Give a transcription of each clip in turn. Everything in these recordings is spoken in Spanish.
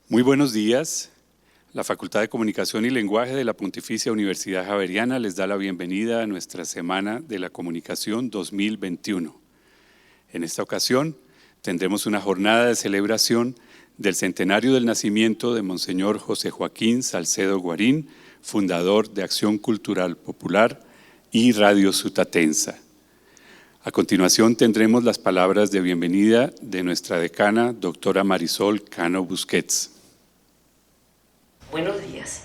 Muy buenos días. La Facultad de Comunicación y Lenguaje de la Pontificia Universidad Javeriana les da la bienvenida a nuestra Semana de la Comunicación 2021. En esta ocasión tendremos una jornada de celebración del centenario del nacimiento de Monseñor José Joaquín Salcedo Guarín, fundador de Acción Cultural Popular y Radio Sutatensa. A continuación tendremos las palabras de bienvenida de nuestra decana, doctora Marisol Cano Busquets. Buenos días.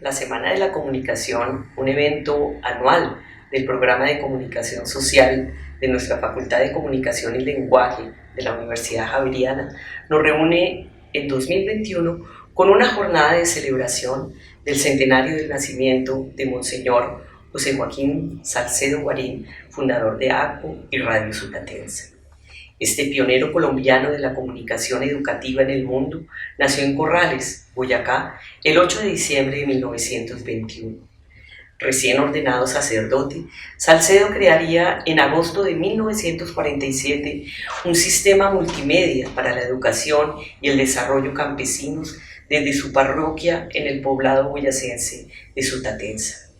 La Semana de la Comunicación, un evento anual del Programa de Comunicación Social de nuestra Facultad de Comunicación y Lenguaje de la Universidad Javeriana, nos reúne en 2021 con una jornada de celebración del centenario del nacimiento de Monseñor José Joaquín Salcedo Guarín, fundador de ACPO y Radio Sutatensa. Este pionero colombiano de la comunicación educativa en el mundo nació en Corrales, Boyacá, el 8 de diciembre de 1921. Recién ordenado sacerdote, Salcedo crearía en agosto de 1947 un sistema multimedia para la educación y el desarrollo campesinos desde su parroquia en el poblado boyacense de Sutatensa.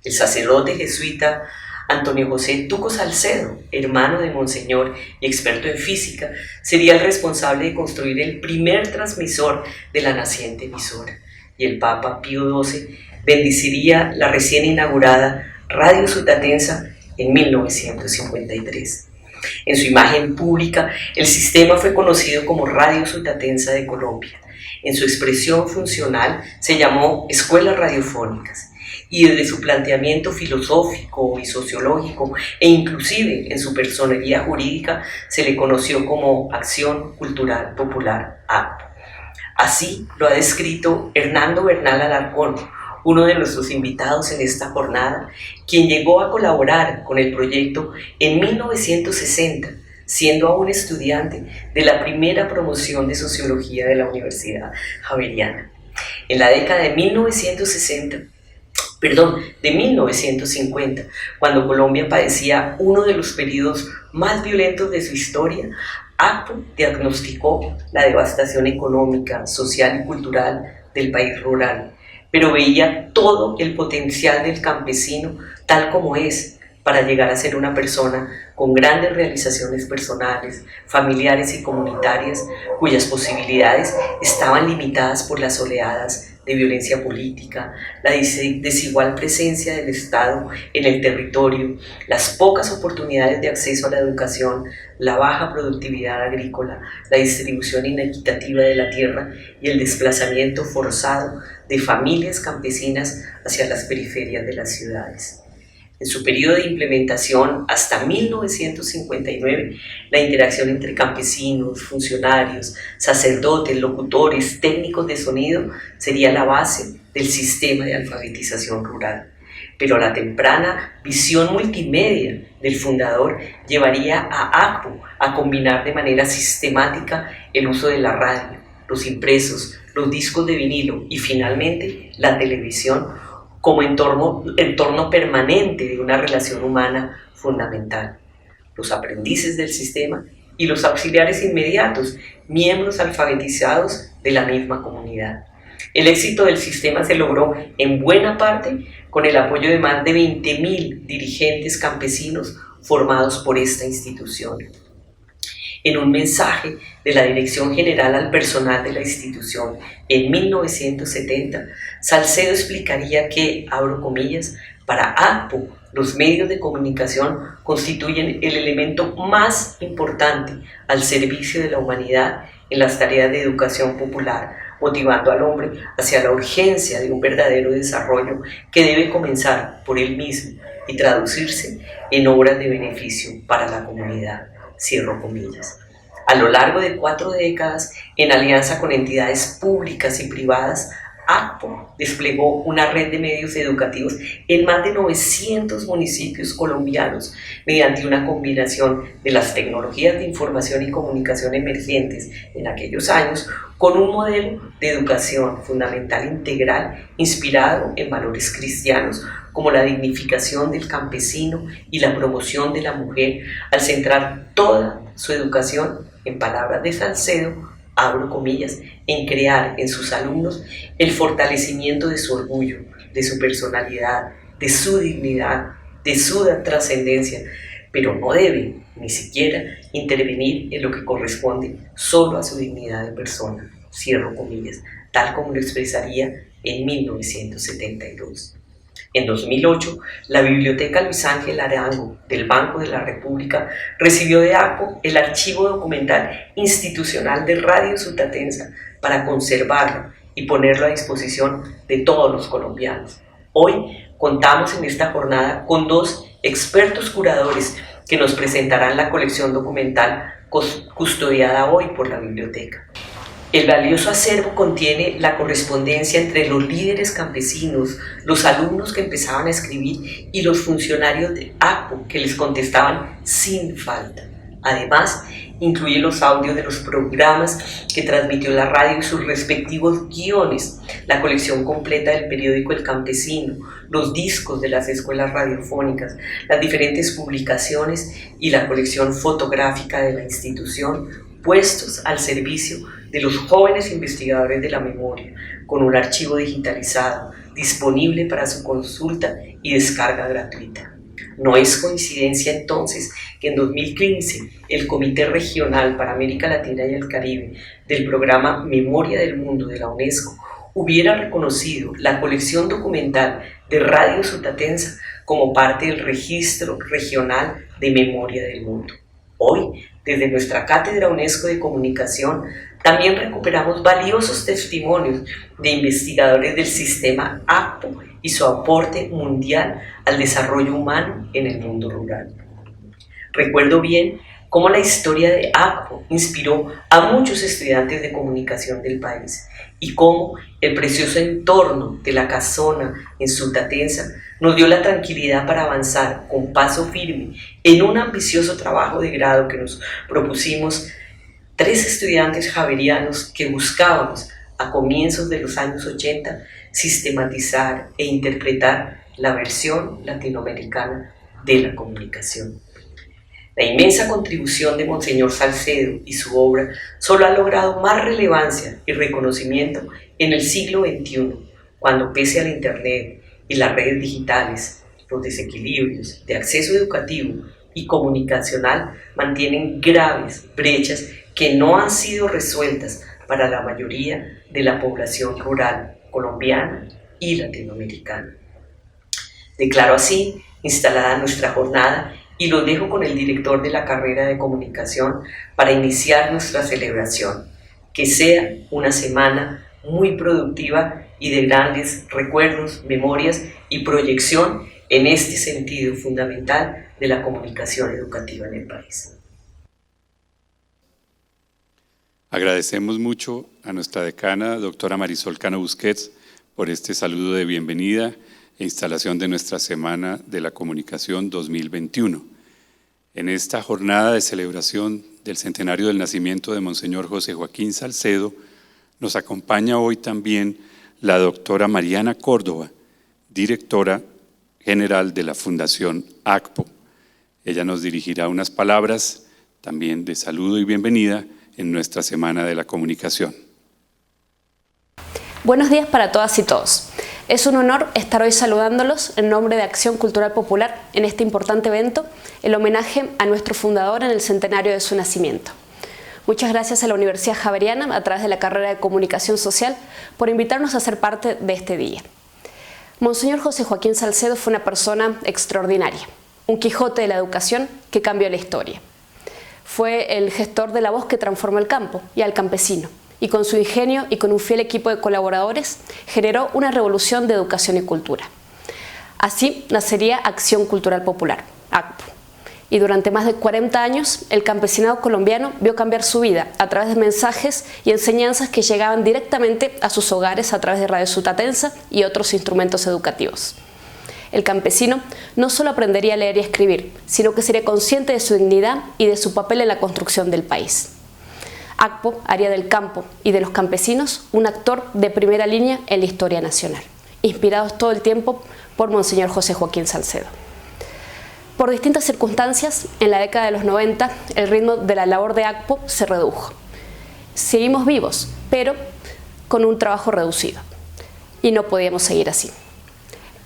El sacerdote jesuita Antonio José Tuco Salcedo, hermano de Monseñor y experto en física, sería el responsable de construir el primer transmisor de la naciente emisora, y el Papa Pío XII bendeciría la recién inaugurada Radio Sutatensa en 1953. En su imagen pública, el sistema fue conocido como Radio Sutatensa de Colombia. En su expresión funcional se llamó Escuelas Radiofónicas, y desde su planteamiento filosófico y sociológico, e inclusive en su personería jurídica, se le conoció como Acción Cultural Popular, ACPO. Así lo ha descrito Hernando Bernal Alarcón, uno de nuestros invitados en esta jornada, quien llegó a colaborar con el proyecto en 1960, siendo aún estudiante de la primera promoción de Sociología de la Universidad Javeriana. En la década de 1950, cuando Colombia padecía uno de los periodos más violentos de su historia, ACPO diagnosticó la devastación económica, social y cultural del país rural, pero veía todo el potencial del campesino tal como es para llegar a ser una persona con grandes realizaciones personales, familiares y comunitarias, cuyas posibilidades estaban limitadas por las oleadas de violencia política, la desigual presencia del Estado en el territorio, las pocas oportunidades de acceso a la educación, la baja productividad agrícola, la distribución inequitativa de la tierra y el desplazamiento forzado de familias campesinas hacia las periferias de las ciudades. En su periodo de implementación, hasta 1959, la interacción entre campesinos, funcionarios, sacerdotes, locutores, técnicos de sonido sería la base del sistema de alfabetización rural. Pero la temprana visión multimedia del fundador llevaría a ACPO a combinar de manera sistemática el uso de la radio, los impresos, los discos de vinilo y finalmente la televisión como entorno permanente de una relación humana fundamental. Los aprendices del sistema y los auxiliares inmediatos, miembros alfabetizados de la misma comunidad. El éxito del sistema se logró en buena parte con el apoyo de más de 20.000 dirigentes campesinos formados por esta institución. En un mensaje de la Dirección General al personal de la institución en 1970, Salcedo explicaría que, abro comillas, para ACPO, los medios de comunicación constituyen el elemento más importante al servicio de la humanidad en las tareas de educación popular, motivando al hombre hacia la urgencia de un verdadero desarrollo que debe comenzar por él mismo y traducirse en obras de beneficio para la comunidad. Cierro comillas. A lo largo de 4 décadas, en alianza con entidades públicas y privadas, ACPO desplegó una red de medios educativos en más de 900 municipios colombianos mediante una combinación de las tecnologías de información y comunicación emergentes en aquellos años con un modelo de educación fundamental integral inspirado en valores cristianos como la dignificación del campesino y la promoción de la mujer al centrar toda su educación, en palabras de Salcedo, abro comillas, en crear en sus alumnos el fortalecimiento de su orgullo, de su personalidad, de su dignidad, de su trascendencia, pero no debe ni siquiera intervenir en lo que corresponde solo a su dignidad de persona, cierro comillas, tal como lo expresaría en 1972. En 2008, la Biblioteca Luis Ángel Arango del Banco de la República recibió de ACPO el archivo documental institucional de Radio Sutatensa para conservarlo y ponerlo a disposición de todos los colombianos. Hoy contamos en esta jornada con 2 expertos curadores que nos presentarán la colección documental custodiada hoy por la biblioteca. El valioso acervo contiene la correspondencia entre los líderes campesinos, los alumnos que empezaban a escribir y los funcionarios de ACPO que les contestaban sin falta. Además, incluye los audios de los programas que transmitió la radio y sus respectivos guiones, la colección completa del periódico El Campesino, los discos de las escuelas radiofónicas, las diferentes publicaciones y la colección fotográfica de la institución, puestos al servicio de los jóvenes investigadores de la memoria, con un archivo digitalizado, disponible para su consulta y descarga gratuita. No es coincidencia entonces que en 2015 el Comité Regional para América Latina y el Caribe del programa Memoria del Mundo de la UNESCO hubiera reconocido la colección documental de Radio Sutatensa como parte del Registro Regional de Memoria del Mundo. Hoy, desde nuestra Cátedra UNESCO de Comunicación, también recuperamos valiosos testimonios de investigadores del sistema ACPO y su aporte mundial al desarrollo humano en el mundo rural. Recuerdo bien cómo la historia de ACPO inspiró a muchos estudiantes de comunicación del país y cómo el precioso entorno de la casona en Sutatensa nos dio la tranquilidad para avanzar con paso firme en un ambicioso trabajo de grado que nos propusimos 3 estudiantes javerianos que buscábamos a comienzos de los años 80 sistematizar e interpretar la versión latinoamericana de la comunicación. La inmensa contribución de Monseñor Salcedo y su obra solo ha logrado más relevancia y reconocimiento en el siglo XXI, cuando pese al Internet y las redes digitales, los desequilibrios de acceso educativo y comunicacional mantienen graves brechas que no han sido resueltas para la mayoría de la población rural colombiana y latinoamericana. Declaro así instalada nuestra jornada y lo dejo con el director de la carrera de comunicación para iniciar nuestra celebración. Que sea una semana muy productiva y de grandes recuerdos, memorias y proyección en este sentido fundamental de la comunicación educativa en el país. Agradecemos mucho a nuestra decana, doctora Marisol Cano Busquets, por este saludo de bienvenida e instalación de nuestra Semana de la Comunicación 2021. En esta jornada de celebración del centenario del nacimiento de Monseñor José Joaquín Salcedo, nos acompaña hoy también la doctora Mariana Córdoba, directora general de la Fundación ACPO. Ella nos dirigirá unas palabras también de saludo y bienvenida en nuestra Semana de la Comunicación. Buenos días para todas y todos. Es un honor estar hoy saludándolos en nombre de Acción Cultural Popular en este importante evento, el homenaje a nuestro fundador en el centenario de su nacimiento. Muchas gracias a la Universidad Javeriana, a través de la carrera de Comunicación Social, por invitarnos a ser parte de este día. Monseñor José Joaquín Salcedo fue una persona extraordinaria, un Quijote de la educación que cambió la historia. Fue el gestor de la voz que transformó el campo y al campesino, y con su ingenio y con un fiel equipo de colaboradores generó una revolución de educación y cultura. Así nacería Acción Cultural Popular, ACPO, y durante más de 40 años el campesinado colombiano vio cambiar su vida a través de mensajes y enseñanzas que llegaban directamente a sus hogares a través de Radio Sutatensa y otros instrumentos educativos. El campesino no solo aprendería a leer y escribir, sino que sería consciente de su dignidad y de su papel en la construcción del país. ACPO haría del campo y de los campesinos un actor de primera línea en la historia nacional, inspirados todo el tiempo por Monseñor José Joaquín Salcedo. Por distintas circunstancias, en la década de los 90, el ritmo de la labor de ACPO se redujo. Seguimos vivos, pero con un trabajo reducido. Y no podíamos seguir así.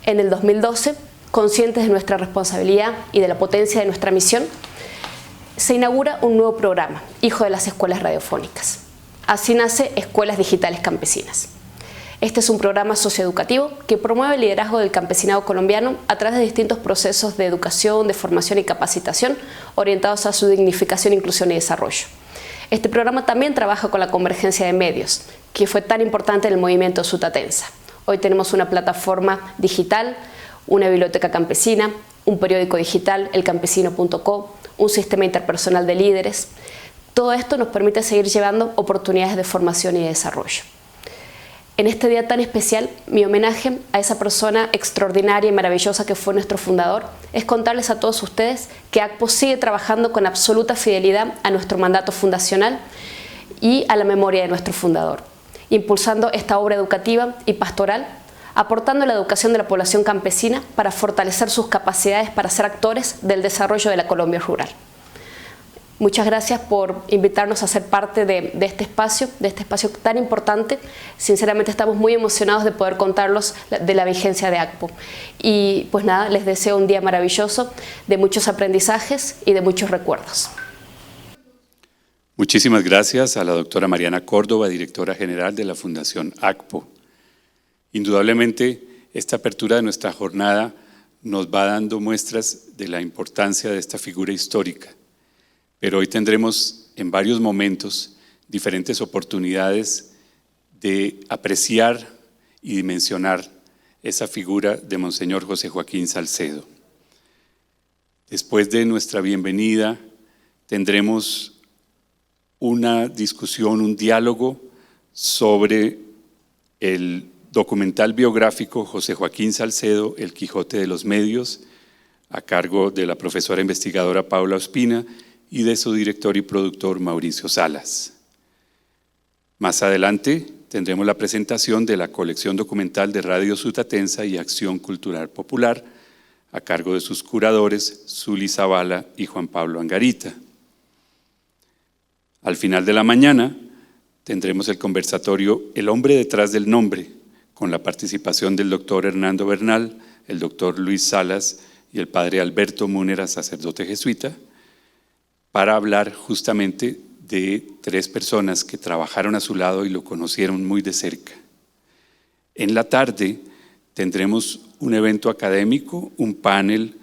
En el 2012, conscientes de nuestra responsabilidad y de la potencia de nuestra misión, se inaugura un nuevo programa, Hijo de las Escuelas Radiofónicas. Así nace Escuelas Digitales Campesinas. Este es un programa socioeducativo que promueve el liderazgo del campesinado colombiano a través de distintos procesos de educación, de formación y capacitación orientados a su dignificación, inclusión y desarrollo. Este programa también trabaja con la convergencia de medios, que fue tan importante en el movimiento sutatensa. Hoy tenemos una plataforma digital, una biblioteca campesina, un periódico digital, elcampesino.co, un sistema interpersonal de líderes. Todo esto nos permite seguir llevando oportunidades de formación y de desarrollo. En este día tan especial, mi homenaje a esa persona extraordinaria y maravillosa que fue nuestro fundador es contarles a todos ustedes que ACPO sigue trabajando con absoluta fidelidad a nuestro mandato fundacional y a la memoria de nuestro fundador, impulsando esta obra educativa y pastoral, aportando la educación de la población campesina para fortalecer sus capacidades para ser actores del desarrollo de la Colombia rural. Muchas gracias por invitarnos a ser parte de este espacio tan importante. Sinceramente estamos muy emocionados de poder contarlos de la vigencia de ACPO. Y pues nada, les deseo un día maravilloso, de muchos aprendizajes y de muchos recuerdos. Muchísimas gracias a la doctora Mariana Córdoba, directora general de la Fundación ACPO. Indudablemente, esta apertura de nuestra jornada nos va dando muestras de la importancia de esta figura histórica. Pero hoy tendremos en varios momentos diferentes oportunidades de apreciar y dimensionar esa figura de Monseñor José Joaquín Salcedo. Después de nuestra bienvenida tendremos una discusión, un diálogo sobre el documental biográfico José Joaquín Salcedo, El Quijote de los Medios, a cargo de la profesora investigadora Paula Ospina y de su director y productor Mauricio Salas. Más adelante tendremos la presentación de la colección documental de Radio Sutatensa y Acción Cultural Popular, a cargo de sus curadores Zuli Zavala y Juan Pablo Angarita. Al final de la mañana tendremos el conversatorio El hombre detrás del nombre, con la participación del doctor Hernando Bernal, el doctor Luis Salas y el padre Alberto Múnera, sacerdote jesuita, para hablar justamente de tres personas que trabajaron a su lado y lo conocieron muy de cerca. En la tarde tendremos un evento académico, un panel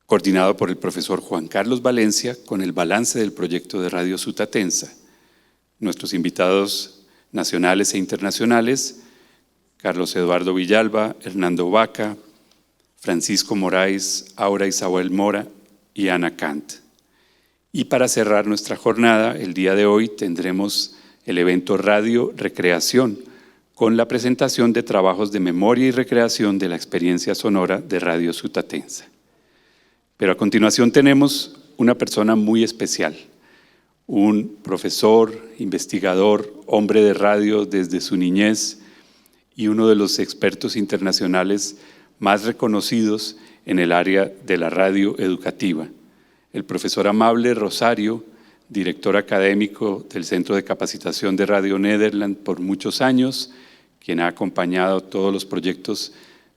coordinado por el profesor Juan Carlos Valencia con el balance del proyecto de Radio Sutatensa. Nuestros invitados nacionales e internacionales, Carlos Eduardo Villalba, Hernando Vaca, Francisco Moraes, Aura Isabel Mora y Ana Kant. Y para cerrar nuestra jornada, el día de hoy tendremos el evento Radio Recreación, con la presentación de trabajos de memoria y recreación de la experiencia sonora de Radio Sutatensa. Pero a continuación tenemos una persona muy especial, un profesor, investigador, hombre de radio desde su niñez y uno de los expertos internacionales más reconocidos en el área de la radio educativa. El profesor Amable Rosario, director académico del Centro de Capacitación de Radio Nederland por muchos años, quien ha acompañado todos los proyectos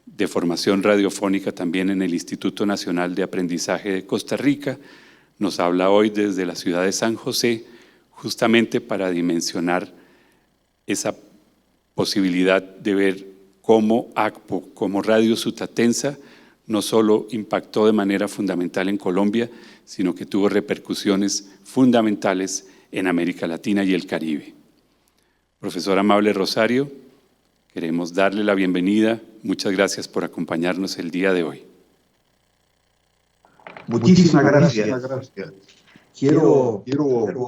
de formación radiofónica también en el Instituto Nacional de Aprendizaje de Costa Rica, nos habla hoy desde la ciudad de San José, justamente para dimensionar esa posibilidad de ver cómo ACPO, como Radio Sutatensa, no solo impactó de manera fundamental en Colombia, sino que tuvo repercusiones fundamentales en América Latina y el Caribe. Profesor Amable Rosario, queremos darle la bienvenida. Muchas gracias por acompañarnos el día de hoy. Muchísimas gracias. Quiero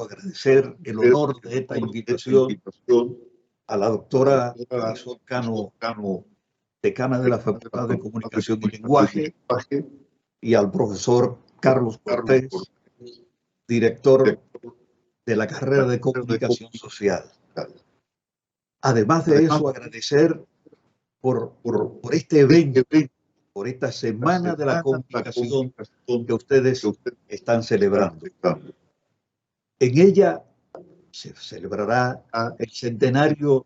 agradecer el honor de esta invitación a la doctora Marisol Cano, decana de la Facultad de Comunicación y Lenguaje, y al profesor Carlos Cortés, director de la carrera de Comunicación Social. Además de eso, agradecer por este evento, por esta Semana de la Comunicación que ustedes están celebrando. En ella se celebrará el centenario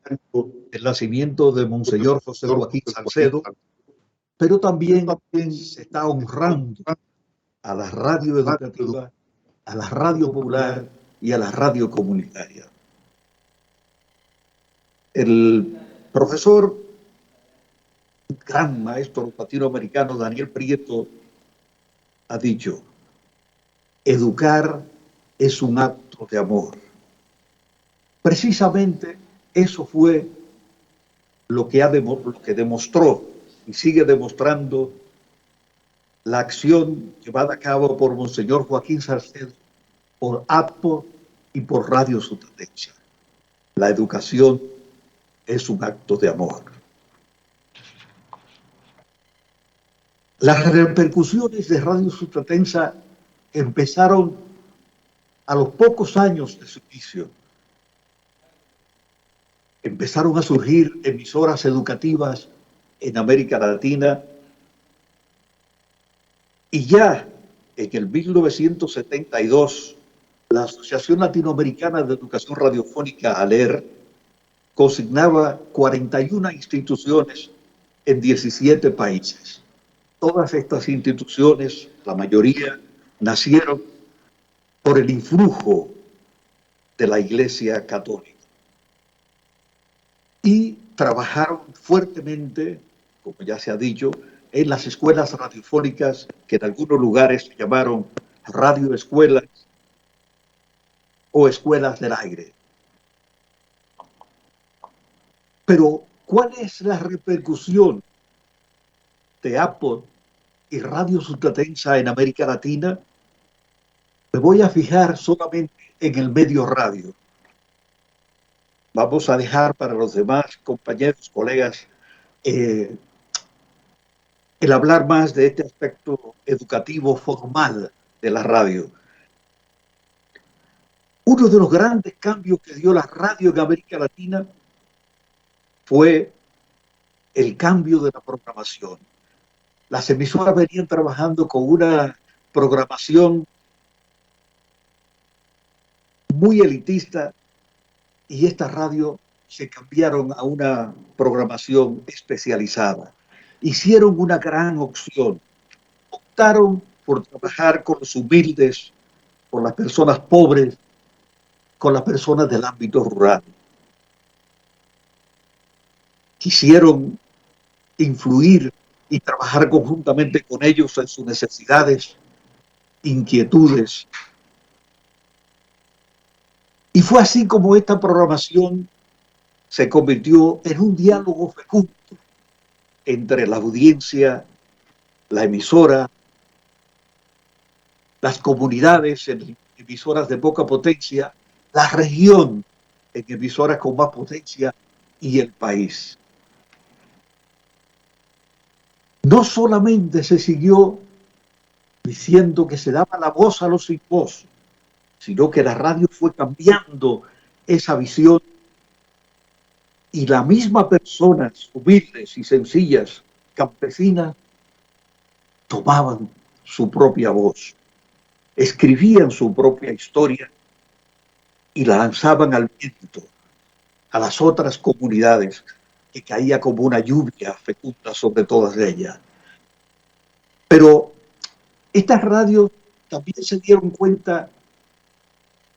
del nacimiento de Monseñor José Joaquín Salcedo, pero también se está honrando a la radio educativa, a la radio popular y a la radio comunitaria. El profesor, gran maestro latinoamericano Daniel Prieto, ha dicho: educar es un acto de amor. Precisamente eso fue lo que demostró y sigue demostrando la acción llevada a cabo por Monseñor Joaquín Salcedo, por APPO y por Radio Sutatensa. La educación es un acto de amor. Las repercusiones de Radio Sutatensa empezaron a los pocos años de su inicio. Empezaron a surgir emisoras educativas en América Latina y ya en el 1972 la Asociación Latinoamericana de Educación Radiofónica, ALER, consignaba 41 instituciones en 17 países. Todas estas instituciones, la mayoría, nacieron por el influjo de la Iglesia Católica y trabajaron fuertemente, como ya se ha dicho, en las escuelas radiofónicas que en algunos lugares se llamaron radioescuelas o escuelas del aire. Pero, ¿cuál es la repercusión de APPO y Radio Sutatensa en América Latina? Me voy a fijar solamente en el medio radio. Vamos a dejar para los demás compañeros, colegas, el hablar más de este aspecto educativo formal de la radio. Uno de los grandes cambios que dio la radio en América Latina fue el cambio de la programación. Las emisoras venían trabajando con una programación muy elitista y estas radios se cambiaron a una programación especializada. Hicieron una gran opción. Optaron por trabajar con los humildes, con las personas pobres, con las personas del ámbito rural. Quisieron influir y trabajar conjuntamente con ellos en sus necesidades, inquietudes. Y fue así como esta programación se convirtió en un diálogo fecundo entre la audiencia, la emisora, las comunidades en emisoras de poca potencia, la región en emisoras con más potencia y el país. No solamente se siguió diciendo que se daba la voz a los sin voz, sino que la radio fue cambiando esa visión y la misma personas humildes y sencillas, campesinas, tomaban su propia voz, escribían su propia historia y la lanzaban al viento, a las otras comunidades, que caía como una lluvia fecunda sobre todas ellas. Pero estas radios también se dieron cuenta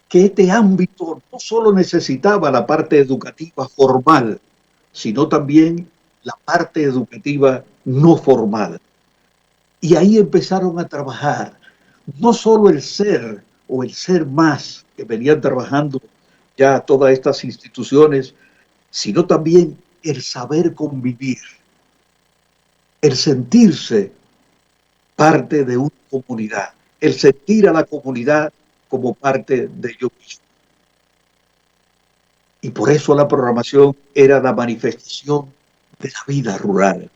que este ámbito no solo necesitaba la parte educativa formal, sino también la parte educativa no formal. Y ahí empezaron a trabajar no solo el ser o el ser más que venían trabajando ya todas estas instituciones, sino también el saber convivir, el sentirse parte de una comunidad. el sentir a la comunidad como parte de ellos mismos. Y por eso la programación era la manifestación de la vida rural.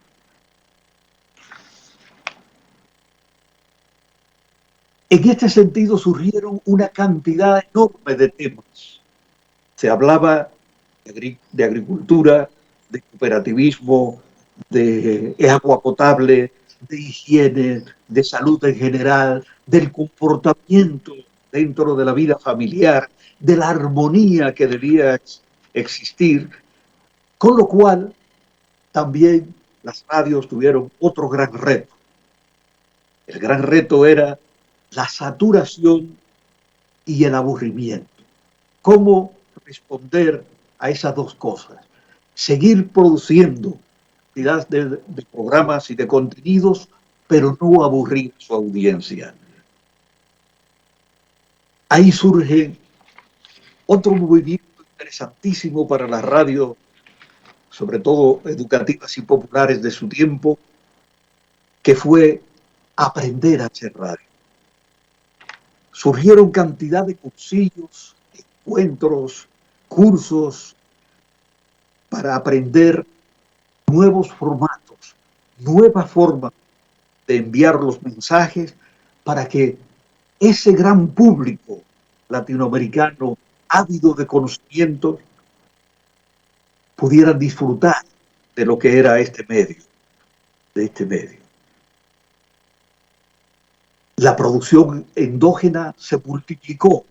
En este sentido surgieron una cantidad enorme de temas. Se hablaba de agricultura, de cooperativismo, de agua potable, de higiene, de salud en general, del comportamiento dentro de la vida familiar, de la armonía que debía existir, con lo cual también las radios tuvieron otro gran reto. El gran reto era la saturación y el aburrimiento. ¿Cómo responder a esas dos cosas? Seguir produciendo cantidad de programas y de contenidos, pero no aburrir a su audiencia. Ahí surge otro movimiento interesantísimo para la radio, sobre todo educativas y populares de su tiempo, que fue aprender a hacer radio. Surgieron cantidad de cursillos, encuentros, cursos para aprender nuevos formatos, nuevas formas de enviar los mensajes para que ese gran público latinoamericano ávido de conocimientos pudieran disfrutar de lo que era este medio, de este medio. La producción endógena se multiplicó.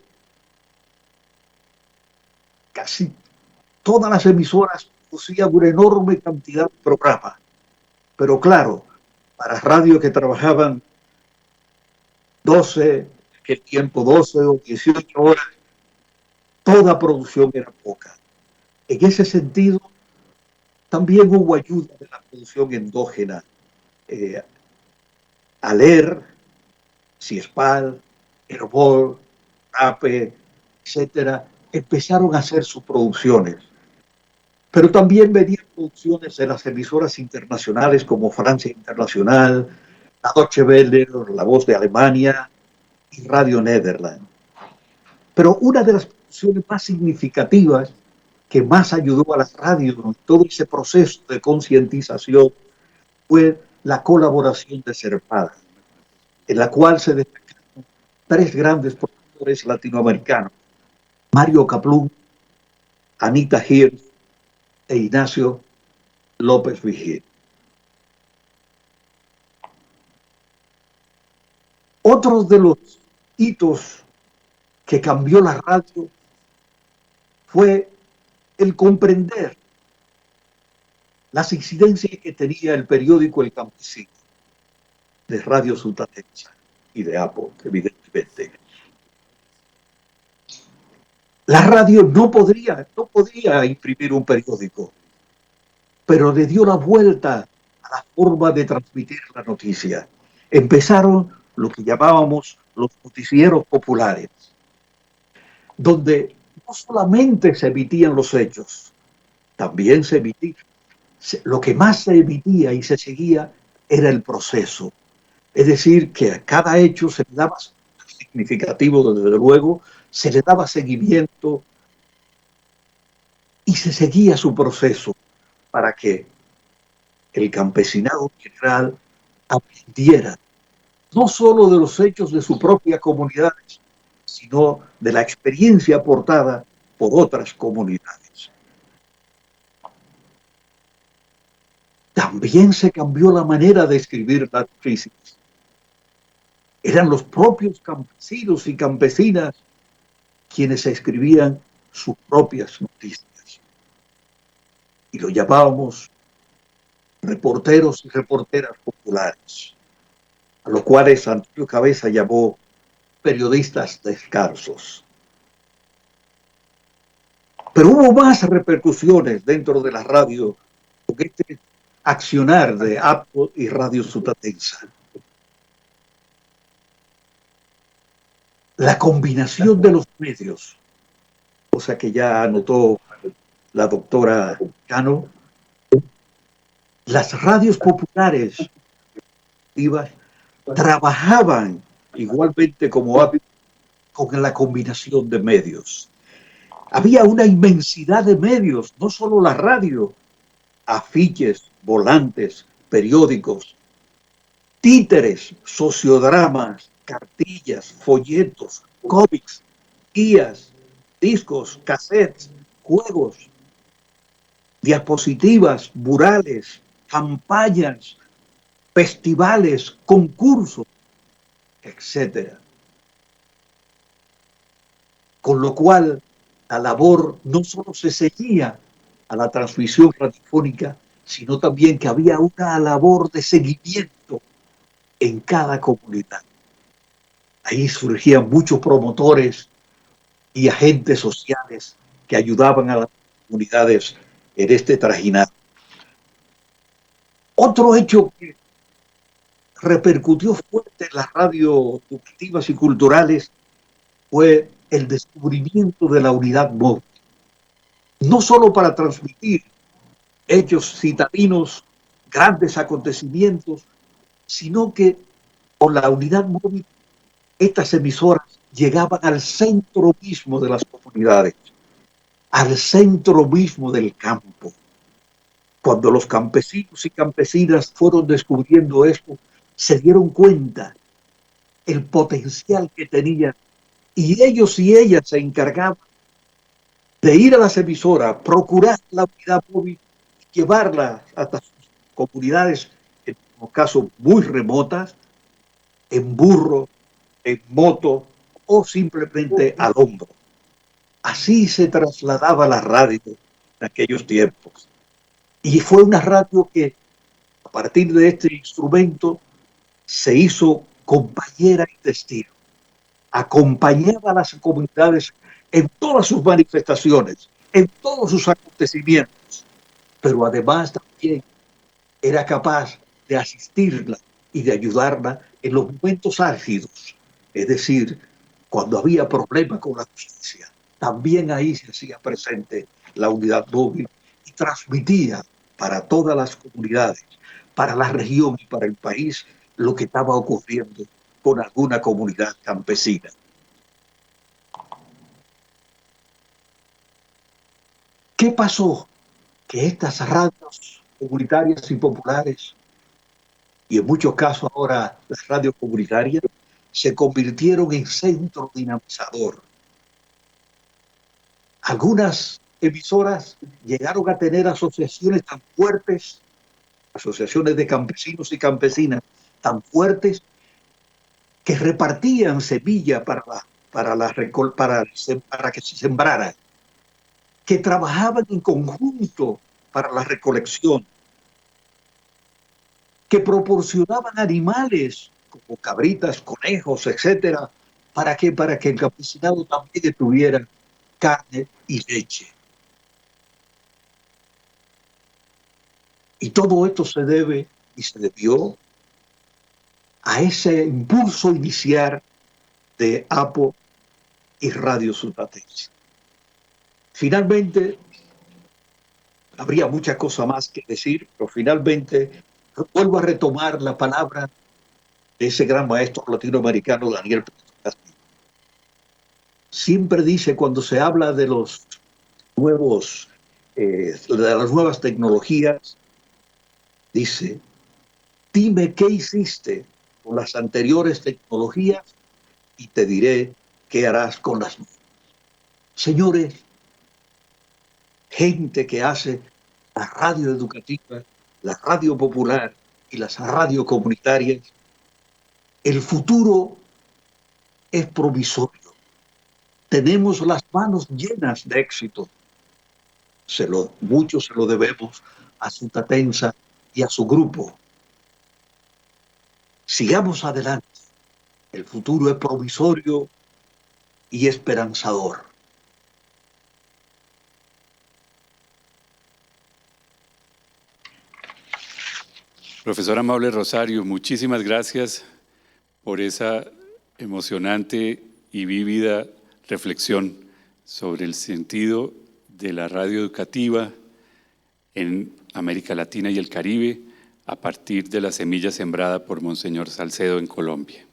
Casi todas las emisoras producían una enorme cantidad de programas. Pero claro, para radios que trabajaban 12 o 18 horas, toda producción era poca. En ese sentido, también hubo ayuda de la producción endógena. Aler, Ciespal, Herbol, APE, etcétera, empezaron a hacer sus producciones. Pero también venían producciones de las emisoras internacionales como Francia Internacional, la Deutsche Welle, La Voz de Alemania y Radio Nederland. Pero una de las producciones más significativas que más ayudó a las radios en todo ese proceso de concientización fue la colaboración de Serpada, en la cual se destacaron 3 grandes productores latinoamericanos: Mario Kaplún, Anita Hirsch e Ignacio López Vigil. Otro de los hitos que cambió la radio fue el comprender las incidencias que tenía el periódico El Campesino, de Radio Sutatenza y de APO, evidentemente. La radio no podía imprimir un periódico, pero le dio la vuelta a la forma de transmitir la noticia. Empezaron lo que llamábamos los noticieros populares, donde no solamente se emitían los hechos, también se emitía. Lo que más se emitía y se seguía era el proceso. Es decir, que a cada hecho se le daba, significativo desde luego, se le daba seguimiento y se seguía su proceso para que el campesinado en general aprendiera no solo de los hechos de su propia comunidad, sino de la experiencia aportada por otras comunidades. También se cambió la manera de escribir las noticias. Eran los propios campesinos y campesinas quienes escribían sus propias noticias. Y lo llamábamos reporteros y reporteras populares, a los cuales Antonio Cabeza llamó periodistas descalzos. Pero hubo más repercusiones dentro de la radio con este accionar de APO y Radio Sutatenza. La combinación de los medios, cosa que ya anotó la doctora Cano, las radios populares trabajaban igualmente como hábito, con la combinación de medios. Había una inmensidad de medios, no solo la radio, afiches, volantes, periódicos, títeres, sociodramas, cartillas, folletos, cómics, guías, discos, cassettes, juegos, diapositivas, murales, campañas, festivales, concursos, etcétera. Con lo cual, la labor no solo se seguía a la transmisión radiofónica, sino también que había una labor de seguimiento en cada comunidad. Ahí surgían muchos promotores y agentes sociales que ayudaban a las comunidades en este trajinar. Otro hecho que repercutió fuerte en las radios educativas y culturales fue el descubrimiento de la unidad móvil. No solo para transmitir hechos citadinos, grandes acontecimientos, sino que con la unidad móvil estas emisoras llegaban al centro mismo de las comunidades, al centro mismo del campo. Cuando los campesinos y campesinas fueron descubriendo esto, se dieron cuenta el potencial que tenían y ellos y ellas se encargaban de ir a las emisoras, procurar la unidad móvil, llevarla hasta sus comunidades, en unos casos muy remotas, en burro, en moto o simplemente al hombro. Así se trasladaba la radio en aquellos tiempos. Y fue una radio que, a partir de este instrumento, se hizo compañera y testigo. Acompañaba a las comunidades en todas sus manifestaciones, en todos sus acontecimientos, pero además también era capaz de asistirla y de ayudarla en los momentos álgidos, es decir, cuando había problemas con la justicia. También ahí se hacía presente la unidad móvil y transmitía para todas las comunidades, para la región y para el país, lo que estaba ocurriendo con alguna comunidad campesina. ¿Qué pasó? Que estas radios comunitarias y populares, y en muchos casos ahora las radios comunitarias, se convirtieron en centro dinamizador. Algunas emisoras llegaron a tener asociaciones tan fuertes, asociaciones de campesinos y campesinas tan fuertes, que repartían semilla para que se sembrara, que trabajaban en conjunto para la recolección, que proporcionaban animales como cabritas, conejos, etcétera, para que el campesinado también tuviera carne y leche. Y todo esto se debe y se debió a ese impulso inicial de APO y Radio Supratense. Finalmente, habría muchas cosas más que decir, pero finalmente vuelvo a retomar la palabra de ese gran maestro latinoamericano Daniel Castillo. Siempre dice, cuando se habla de los nuevos, de las nuevas tecnologías, dice: dime qué hiciste con las anteriores tecnologías y te diré qué harás con las nuevas. Señores, gente que hace la radio educativa, la radio popular y las radios comunitarias, el futuro es provisorio. Tenemos las manos llenas de éxito. Mucho se lo debemos a Supratensa y a su grupo. Sigamos adelante. El futuro es provisorio y esperanzador. Profesor Amable Rosario, muchísimas gracias por esa emocionante y vívida reflexión sobre el sentido de la radio educativa en América Latina y el Caribe a partir de la semilla sembrada por Monseñor Salcedo en Colombia.